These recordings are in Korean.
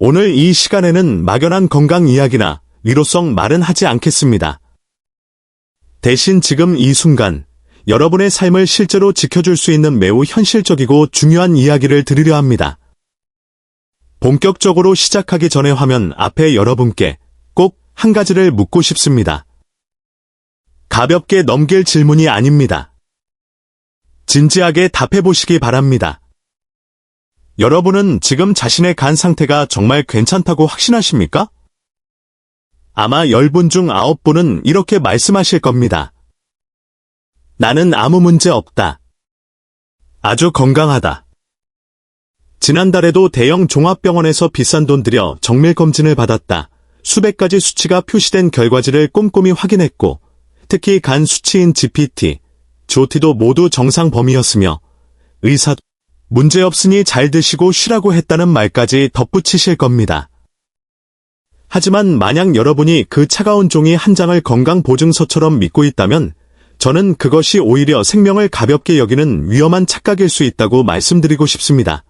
오늘 이 시간에는 막연한 건강 이야기나 위로성 말은 하지 않겠습니다. 대신 지금 이 순간 여러분의 삶을 실제로 지켜줄 수 있는 매우 현실적이고 중요한 이야기를 드리려 합니다. 본격적으로 시작하기 전에 화면 앞에 여러분께 꼭 한 가지를 묻고 싶습니다. 가볍게 넘길 질문이 아닙니다. 진지하게 답해보시기 바랍니다. 여러분은 지금 자신의 간 상태가 정말 괜찮다고 확신하십니까? 아마 10분 중 9분은 이렇게 말씀하실 겁니다. 나는 아무 문제 없다. 아주 건강하다. 지난달에도 대형 종합병원에서 비싼 돈 들여 정밀검진을 받았다. 수백 가지 수치가 표시된 결과지를 꼼꼼히 확인했고, 특히 간 수치인 GPT, GOT도 모두 정상 범위였으며, 의사도 문제없으니 잘 드시고 쉬라고 했다는 말까지 덧붙이실 겁니다. 하지만 만약 여러분이 그 차가운 종이 한 장을 건강보증서처럼 믿고 있다면 저는 그것이 오히려 생명을 가볍게 여기는 위험한 착각일 수 있다고 말씀드리고 싶습니다.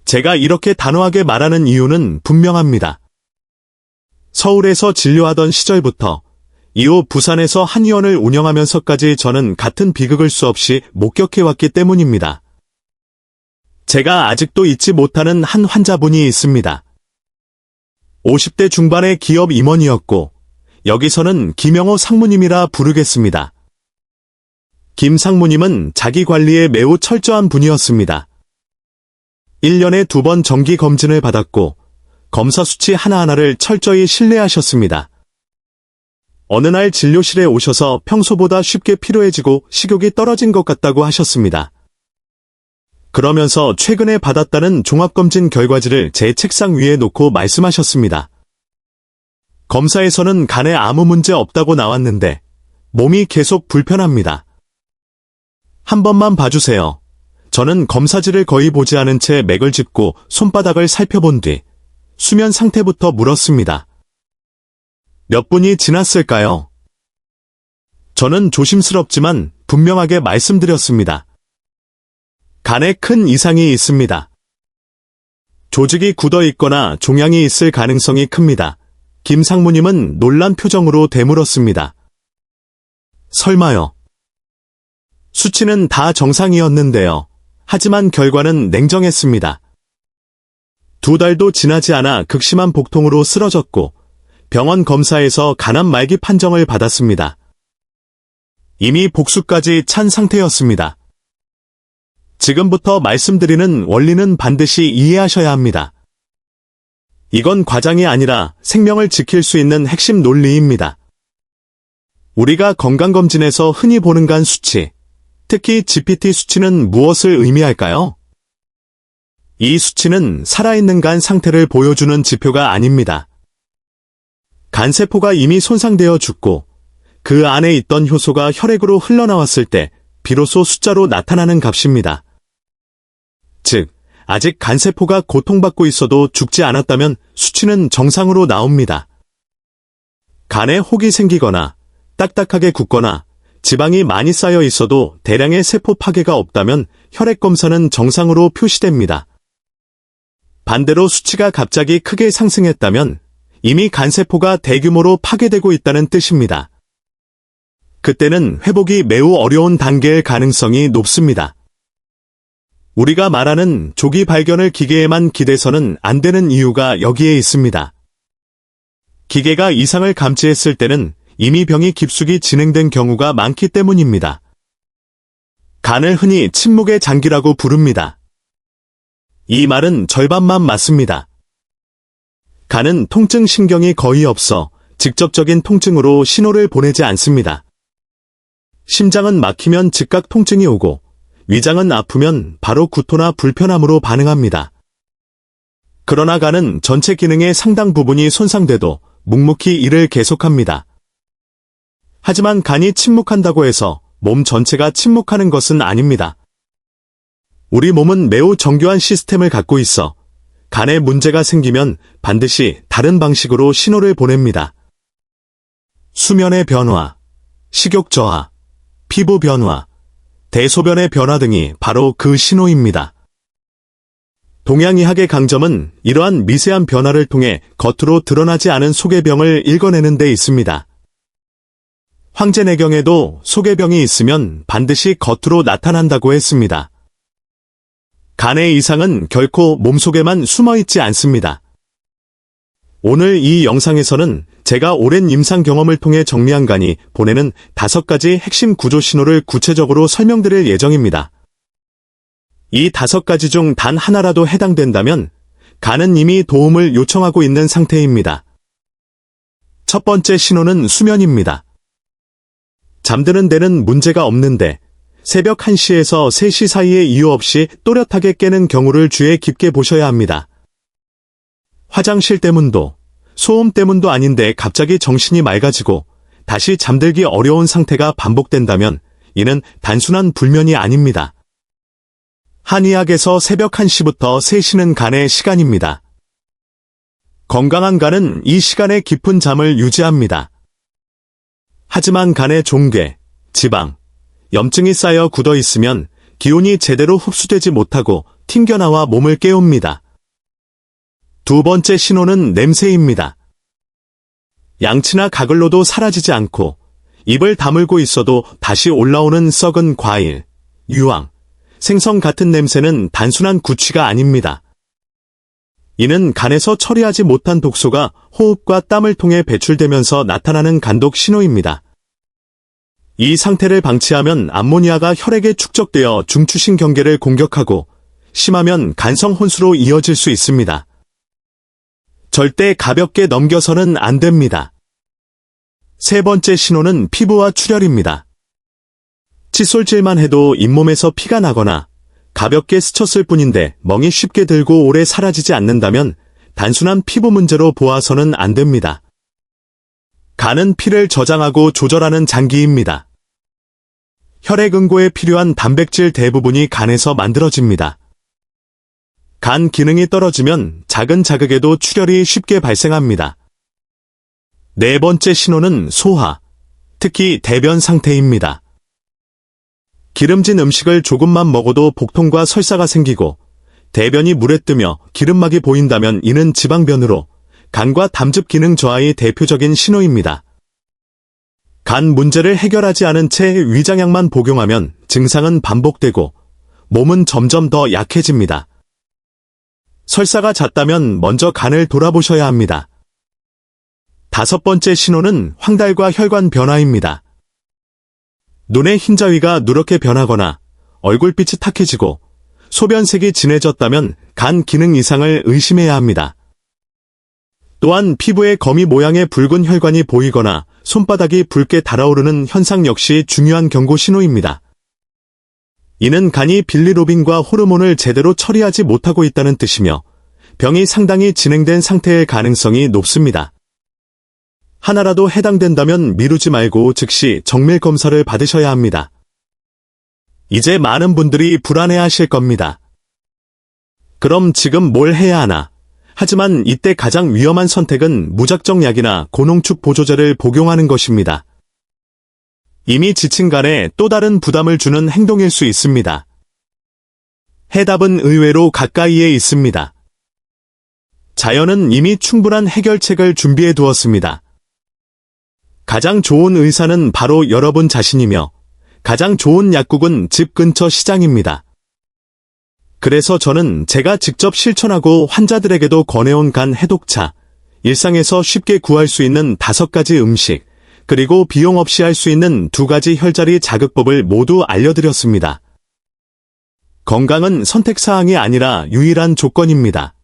제가 이렇게 단호하게 말하는 이유는 분명합니다. 서울에서 진료하던 시절부터 이후 부산에서 한의원을 운영하면서까지 저는 같은 비극을 수없이 목격해왔기 때문입니다. 제가 아직도 잊지 못하는 한 환자분이 있습니다. 50대 중반의 기업 임원이었고 여기서는 김영호 상무님이라 부르겠습니다. 김 상무님은 자기 관리에 매우 철저한 분이었습니다. 1년에 2번 정기 검진을 받았고 검사 수치 하나하나를 철저히 신뢰하셨습니다. 어느 날 진료실에 오셔서 평소보다 쉽게 피로해지고 식욕이 떨어진 것 같다고 하셨습니다. 그러면서 최근에 받았다는 종합검진 결과지를 제 책상 위에 놓고 말씀하셨습니다. 검사에서는 간에 아무 문제 없다고 나왔는데 몸이 계속 불편합니다. 한 번만 봐주세요. 저는 검사지를 거의 보지 않은 채 맥을 짚고 손바닥을 살펴본 뒤 수면 상태부터 물었습니다. 몇 분이 지났을까요? 저는 조심스럽지만 분명하게 말씀드렸습니다. 간에 큰 이상이 있습니다. 조직이 굳어 있거나 종양이 있을 가능성이 큽니다. 김 상무님은 놀란 표정으로 되물었습니다. 설마요. 수치는 다 정상이었는데요. 하지만 결과는 냉정했습니다. 2달도 지나지 않아 극심한 복통으로 쓰러졌고 병원 검사에서 간암 말기 판정을 받았습니다. 이미 복수까지 찬 상태였습니다. 지금부터 말씀드리는 원리는 반드시 이해하셔야 합니다. 이건 과장이 아니라 생명을 지킬 수 있는 핵심 논리입니다. 우리가 건강검진에서 흔히 보는 간 수치, 특히 GPT 수치는 무엇을 의미할까요? 이 수치는 살아있는 간 상태를 보여주는 지표가 아닙니다. 간세포가 이미 손상되어 죽고 그 안에 있던 효소가 혈액으로 흘러나왔을 때 비로소 숫자로 나타나는 값입니다. 즉, 아직 간세포가 고통받고 있어도 죽지 않았다면 수치는 정상으로 나옵니다. 간에 혹이 생기거나 딱딱하게 굳거나 지방이 많이 쌓여 있어도 대량의 세포 파괴가 없다면 혈액 검사는 정상으로 표시됩니다. 반대로 수치가 갑자기 크게 상승했다면 이미 간세포가 대규모로 파괴되고 있다는 뜻입니다. 그때는 회복이 매우 어려운 단계일 가능성이 높습니다. 우리가 말하는 조기 발견을 기계에만 기대서는 안 되는 이유가 여기에 있습니다. 기계가 이상을 감지했을 때는 이미 병이 깊숙이 진행된 경우가 많기 때문입니다. 간을 흔히 침묵의 장기라고 부릅니다. 이 말은 절반만 맞습니다. 간은 통증 신경이 거의 없어 직접적인 통증으로 신호를 보내지 않습니다. 심장은 막히면 즉각 통증이 오고 위장은 아프면 바로 구토나 불편함으로 반응합니다. 그러나 간은 전체 기능의 상당 부분이 손상돼도 묵묵히 일을 계속합니다. 하지만 간이 침묵한다고 해서 몸 전체가 침묵하는 것은 아닙니다. 우리 몸은 매우 정교한 시스템을 갖고 있어 간에 문제가 생기면 반드시 다른 방식으로 신호를 보냅니다. 수면의 변화, 식욕 저하, 피부 변화, 대소변의 변화 등이 바로 그 신호입니다. 동양의학의 강점은 이러한 미세한 변화를 통해 겉으로 드러나지 않은 속의 병을 읽어내는 데 있습니다. 황제내경에도 속의 병이 있으면 반드시 겉으로 나타난다고 했습니다. 간의 이상은 결코 몸속에만 숨어있지 않습니다. 오늘 이 영상에서는 제가 오랜 임상 경험을 통해 정리한 간이 보내는 5가지 핵심 구조 신호를 구체적으로 설명드릴 예정입니다. 이 5가지 중 단 하나라도 해당된다면 간은 이미 도움을 요청하고 있는 상태입니다. 첫 번째 신호는 수면입니다. 잠드는 데는 문제가 없는데 새벽 1시에서 3시 사이에 이유 없이 또렷하게 깨는 경우를 주의 깊게 보셔야 합니다. 화장실 때문도 소음 때문도 아닌데 갑자기 정신이 맑아지고 다시 잠들기 어려운 상태가 반복된다면 이는 단순한 불면이 아닙니다. 한의학에서 새벽 1시부터 3시는 간의 시간입니다. 건강한 간은 이 시간에 깊은 잠을 유지합니다. 하지만 간에 종괴, 지방, 염증이 쌓여 굳어 있으면 기운이 제대로 흡수되지 못하고 튕겨나와 몸을 깨웁니다. 두 번째 신호는 냄새입니다. 양치나 가글로도 사라지지 않고 입을 다물고 있어도 다시 올라오는 썩은 과일, 유황, 생선 같은 냄새는 단순한 구취가 아닙니다. 이는 간에서 처리하지 못한 독소가 호흡과 땀을 통해 배출되면서 나타나는 간독 신호입니다. 이 상태를 방치하면 암모니아가 혈액에 축적되어 중추신경계를 공격하고 심하면 간성 혼수로 이어질 수 있습니다. 절대 가볍게 넘겨서는 안 됩니다. 세 번째 신호는 피부와 출혈입니다. 칫솔질만 해도 잇몸에서 피가 나거나 가볍게 스쳤을 뿐인데 멍이 쉽게 들고 오래 사라지지 않는다면 단순한 피부 문제로 보아서는 안 됩니다. 간은 피를 저장하고 조절하는 장기입니다. 혈액 응고에 필요한 단백질 대부분이 간에서 만들어집니다. 간 기능이 떨어지면 작은 자극에도 출혈이 쉽게 발생합니다. 네 번째 신호는 소화, 특히 대변 상태입니다. 기름진 음식을 조금만 먹어도 복통과 설사가 생기고 대변이 물에 뜨며 기름막이 보인다면 이는 지방변으로 간과 담즙 기능 저하의 대표적인 신호입니다. 간 문제를 해결하지 않은 채 위장약만 복용하면 증상은 반복되고 몸은 점점 더 약해집니다. 설사가 잦다면 먼저 간을 돌아보셔야 합니다. 다섯 번째 신호는 황달과 혈관 변화입니다. 눈의 흰자위가 누렇게 변하거나 얼굴빛이 탁해지고 소변색이 진해졌다면 간 기능 이상을 의심해야 합니다. 또한 피부에 거미 모양의 붉은 혈관이 보이거나 손바닥이 붉게 달아오르는 현상 역시 중요한 경고 신호입니다. 이는 간이 빌리로빈과 호르몬을 제대로 처리하지 못하고 있다는 뜻이며 병이 상당히 진행된 상태일 가능성이 높습니다. 하나라도 해당된다면 미루지 말고 즉시 정밀 검사를 받으셔야 합니다. 이제 많은 분들이 불안해하실 겁니다. 그럼 지금 뭘 해야 하나? 하지만 이때 가장 위험한 선택은 무작정 약이나 고농축 보조제를 복용하는 것입니다. 이미 지친 간에 또 다른 부담을 주는 행동일 수 있습니다. 해답은 의외로 가까이에 있습니다. 자연은 이미 충분한 해결책을 준비해 두었습니다. 가장 좋은 의사는 바로 여러분 자신이며 가장 좋은 약국은 집 근처 시장입니다. 그래서 저는 제가 직접 실천하고 환자들에게도 권해온 간 해독차, 일상에서 쉽게 구할 수 있는 5가지 음식, 그리고 비용 없이 할 수 있는 2가지 혈자리 자극법을 모두 알려드렸습니다. 건강은 선택사항이 아니라 유일한 조건입니다.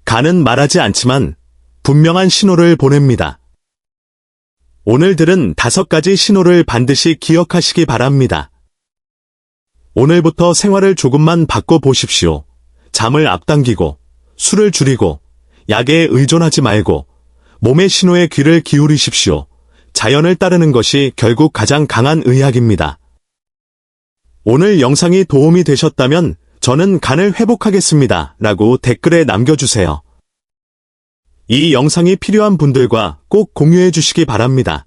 간은 말하지 않지만 분명한 신호를 보냅니다. 오늘 들은 5가지 신호를 반드시 기억하시기 바랍니다. 오늘부터 생활을 조금만 바꿔보십시오. 잠을 앞당기고, 술을 줄이고, 약에 의존하지 말고, 몸의 신호에 귀를 기울이십시오. 자연을 따르는 것이 결국 가장 강한 의학입니다. 오늘 영상이 도움이 되셨다면 저는 간을 회복하겠습니다. 라고 댓글에 남겨주세요. 이 영상이 필요한 분들과 꼭 공유해 주시기 바랍니다.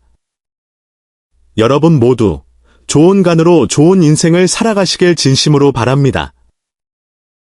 여러분 모두 좋은 간으로 좋은 인생을 살아가시길 진심으로 바랍니다.